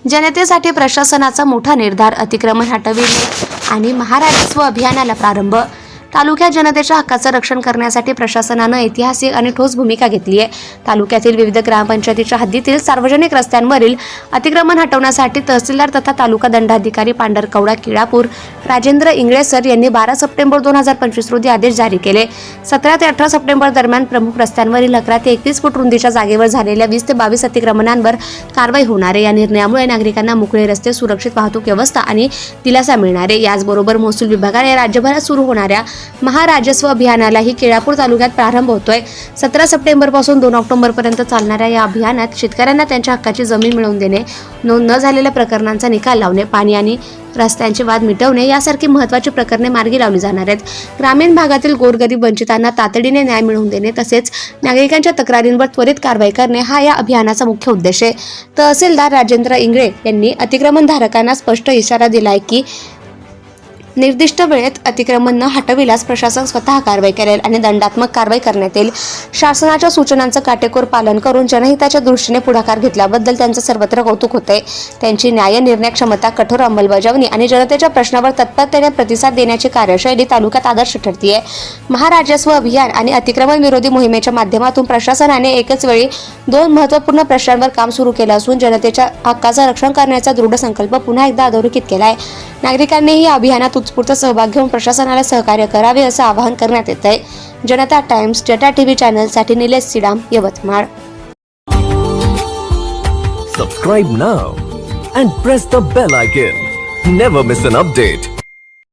जनतेसाठी प्रशासनाचा मोठा निर्धार, अतिक्रमण हटविणे आणि महाराजस्व अभियानाला प्रारंभ। तालुक्यात जनतेच्या हक्काचं रक्षण करण्यासाठी प्रशासनानं ऐतिहासिक आणि ठोस भूमिका घेतली आहे। तालुक्यातील विविध ग्रामपंचायतीच्या हद्दीतील सार्वजनिक रस्त्यांवरील अतिक्रमण हटवण्यासाठी तहसीलदार तथा तालुका दंडाधिकारी पांढरकवडा केळापूर राजेंद्र इंगळे सर यांनी 12 सप्टेंबर 2025 रोजी आदेश जारी केले। 17 ते 18 सप्टेंबर दरम्यान प्रमुख रस्त्यांवरील 11 ते 31 फूट रुंदीच्या जागेवर झालेल्या 20 ते 22 अतिक्रमणांवर कारवाई होणार आहे। या निर्णयामुळे नागरिकांना मोकळे रस्ते, सुरक्षित वाहतूक व्यवस्था आणि दिलासा मिळणार आहे। याचबरोबर महसूल विभागाने राज्यभरात सुरू होणाऱ्या महाराजस्व अभियानालाही केळापूर तालुक्यात प्रारंभ होतोय। 17 सप्टेंबर पासून 2 ऑक्टोबर पर्यंत चालणाऱ्या या अभियानात शेतकऱ्यांना त्यांच्या हक्काची जमीन मिळवून देणे, नोंद न झालेल्या प्रकरणांचा निकाल लावणे, पाणी आणि रस्त्यांचे वाद मिटवणे यासारखी महत्त्वाची प्रकरणे मार्गी लावली जाणार आहेत। ग्रामीण भागातील गोरगरीब वंचितांना तातडीने न्याय मिळवून देणे तसेच नागरिकांच्या तक्रारींवर त्वरित कारवाई करणे हा या अभियानाचा मुख्य उद्देश आहे। तहसीलदार राजेंद्र इंगळे यांनी अतिक्रमणधारकांना स्पष्ट इशारा दिलाय की निर्दिष्ट वेळेत अतिक्रमण न हटविल्यास प्रशासन स्वतः कारवाई करेल आणि दंडात्मक कारवाई करण्यात येईल। शासनाच्या सूचनांचं काटेकोर पालन करून जनहिताच्या दृष्टीने पुढाकार घेतल्याबद्दल त्यांचं सर्वत्र कौतुक होते। त्यांची न्याय निर्णय क्षमता, कठोर अंमलबजावणी आणि जनतेच्या प्रश्नावर तत्परतेने प्रतिसाद देण्याची कार्यशैली तालुक्यात आदर्श ठरतीये। महाराजस्व अभियान आणि अतिक्रमण विरोधी मोहिमेच्या माध्यमातून प्रशासनाने एकच वेळी 2 महत्त्वपूर्ण प्रश्नांवर काम सुरू केलं असून जनतेच्या हक्काचं रक्षण करण्याचा दृढ संकल्प पुन्हा एकदा अधोरेखित केला आहे। नागरिकांनीही या अभियानात उत्स्फूर्त सहभाग घेऊन प्रशासनाला सहकार्य करावे असं आवाहन करण्यात येत आहे। जनता टाइम्स जटा टीव्ही चॅनलसाठी Nilesh Sidam, Yavatmal. Subscribe now and press the bell icon. Never miss an update.